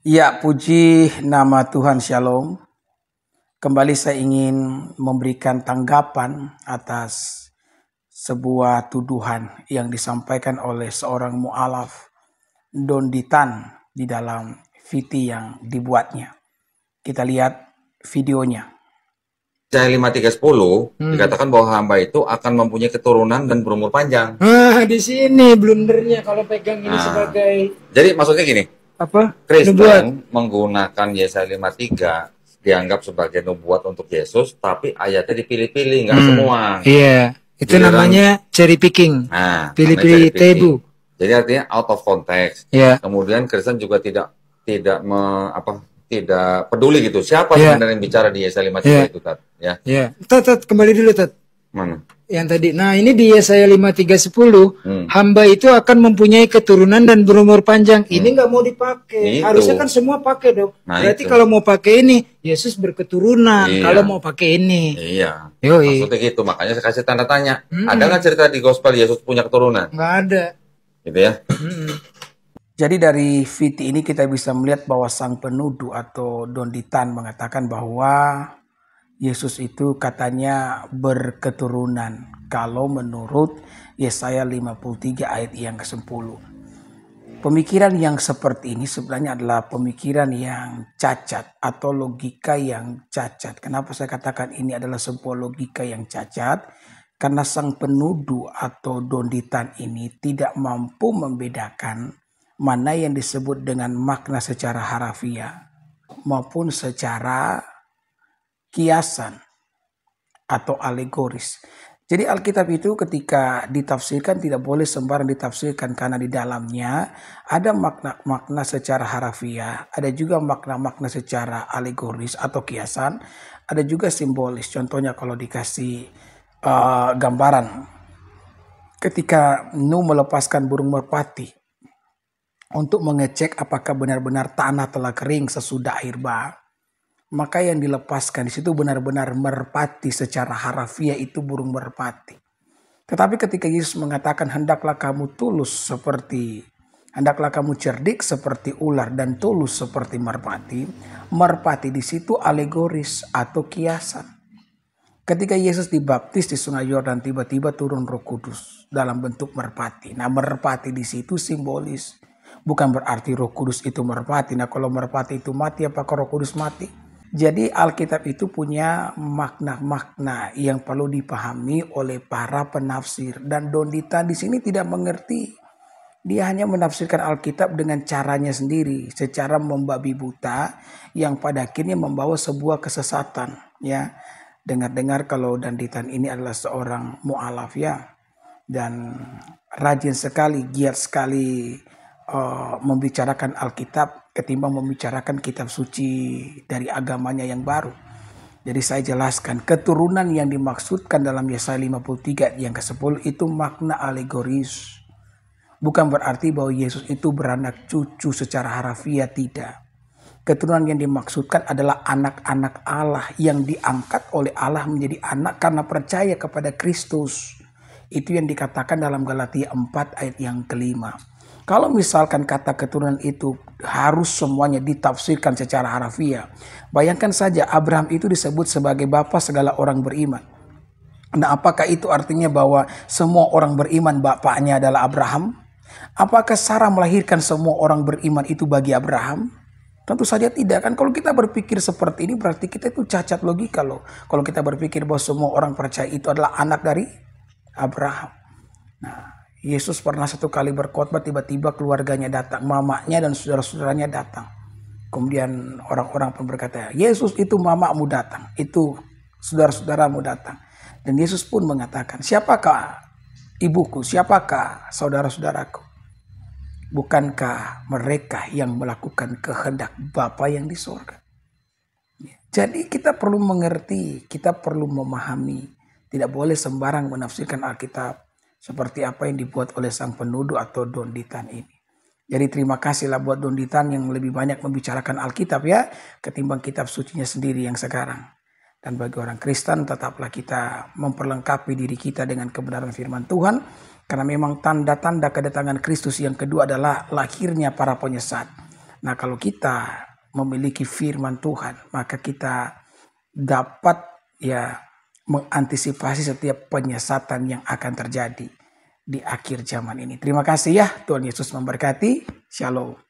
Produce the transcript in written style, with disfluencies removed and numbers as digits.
Ya, puji nama Tuhan, Shalom. Kembali saya ingin memberikan tanggapan atas sebuah tuduhan yang disampaikan oleh seorang mu'alaf Donditan di dalam VT yang dibuatnya. Kita lihat videonya. Yesaya 5:3-10 dikatakan bahwa hamba itu akan mempunyai keturunan dan berumur panjang. Di sini blundernya kalau pegang ini sebagai Jadi maksudnya gini, apa? Kristen menggunakan Yesaya 5:3 dianggap sebagai nubuat untuk Yesus, tapi ayatnya dipilih-pilih, nggak semua. Iya, itu Giliran- namanya cherry picking. Nah, Pilih-pilih namanya cherry picking. tebu. Jadi artinya out of context. Iya. Kemudian Kristen juga tidak peduli gitu. Siapa sebenarnya yang bicara di Yesaya 5:3 itu, Tat? Ya. Iya. Tat, kembali dulu, Tat. Mana? Yang tadi. Nah, ini di Yesaya 5:3-10, hamba itu akan mempunyai keturunan dan berumur panjang. Ini nggak mau dipakai. Itu. Harusnya kan semua pakai dong. Nah, berarti itu. kalau mau pakai ini, Yesus berketurunan. Iya. Kalau mau pakai ini. Iya. Yoi. Maksudnya gitu. Makanya saya kasih tanda tanya. Ada nggak cerita di gospel Yesus punya keturunan? Nggak ada. Gitu ya. Jadi dari VT ini kita bisa melihat bahwa sang penuduh atau Donditan mengatakan bahwa Yesus itu katanya berketurunan kalau menurut Yesaya 53 ayat yang ke-10. Pemikiran yang seperti ini sebenarnya adalah pemikiran yang cacat atau logika yang cacat. Kenapa saya katakan ini adalah sebuah logika yang cacat? Karena sang penuduh atau Donditan ini tidak mampu membedakan mana yang disebut dengan makna secara harafiah maupun secara kiasan atau alegoris. Jadi Alkitab itu ketika ditafsirkan tidak boleh sembarang ditafsirkan karena di dalamnya ada makna-makna secara harafiah, ada juga makna-makna secara alegoris atau kiasan, ada juga simbolis. Contohnya kalau dikasih gambaran ketika Nuh melepaskan burung merpati untuk mengecek apakah benar-benar tanah telah kering sesudah air bah. Maka yang dilepaskan di situ benar-benar merpati, secara harafiah itu burung merpati. Tetapi ketika Yesus mengatakan hendaklah kamu cerdik seperti ular dan tulus seperti merpati. Merpati di situ alegoris atau kiasan. Ketika Yesus dibaptis di Sungai Yordan, tiba-tiba turun Roh Kudus dalam bentuk merpati. Nah, merpati di situ simbolis. Bukan berarti Roh Kudus itu merpati. Nah, kalau merpati itu mati, apakah Roh Kudus mati? Jadi Alkitab itu punya makna-makna yang perlu dipahami oleh para penafsir. Dan Donditan di sini tidak mengerti. Dia hanya menafsirkan Alkitab dengan caranya sendiri, secara membabi buta yang pada akhirnya membawa sebuah kesesatan. Ya, dengar-dengar kalau Donditan ini adalah seorang mu'alaf ya, dan rajin sekali, giat sekali membicarakan Alkitab ketimbang membicarakan kitab suci dari agamanya yang baru. Jadi saya jelaskan, keturunan yang dimaksudkan dalam Yesaya 53 yang ke-10 itu makna alegoris. Bukan berarti bahwa Yesus itu beranak cucu secara harafiah, tidak. Keturunan yang dimaksudkan adalah anak-anak Allah yang diangkat oleh Allah menjadi anak karena percaya kepada Kristus. Itu yang dikatakan dalam Galatia 4 ayat yang ke-5. Kalau misalkan kata keturunan itu harus semuanya ditafsirkan secara harafiah. Bayangkan saja Abraham itu disebut sebagai bapa segala orang beriman. Nah, apakah itu artinya bahwa semua orang beriman bapaknya adalah Abraham? Apakah Sarah melahirkan semua orang beriman itu bagi Abraham? Tentu saja tidak kan. Kalau kita berpikir seperti ini berarti kita itu cacat logika loh. Kalau kita berpikir bahwa semua orang percaya itu adalah anak dari Abraham. Nah, Yesus pernah satu kali berkhotbah, tiba-tiba keluarganya datang, mamanya dan saudara-saudaranya datang. Kemudian orang-orang pun berkata, Yesus itu mamamu datang, itu saudara-saudaramu datang. Dan Yesus pun mengatakan, siapakah ibuku, siapakah saudara-saudaraku? Bukankah mereka yang melakukan kehendak Bapa yang di surga? Jadi kita perlu mengerti, kita perlu memahami. Tidak boleh sembarang menafsirkan Alkitab seperti apa yang dibuat oleh sang penuduh atau Donditan ini. Jadi terima kasihlah buat Donditan yang lebih banyak membicarakan Alkitab ya, ketimbang kitab sucinya sendiri yang sekarang. Dan bagi orang Kristen tetaplah kita memperlengkapi diri kita dengan kebenaran firman Tuhan. Karena memang tanda-tanda kedatangan Kristus yang kedua adalah lahirnya para penyesat. Nah, kalau kita memiliki firman Tuhan, maka kita dapat ya mengantisipasi setiap penyesatan yang akan terjadi di akhir zaman ini. Terima kasih ya, Tuhan Yesus memberkati. Shalom.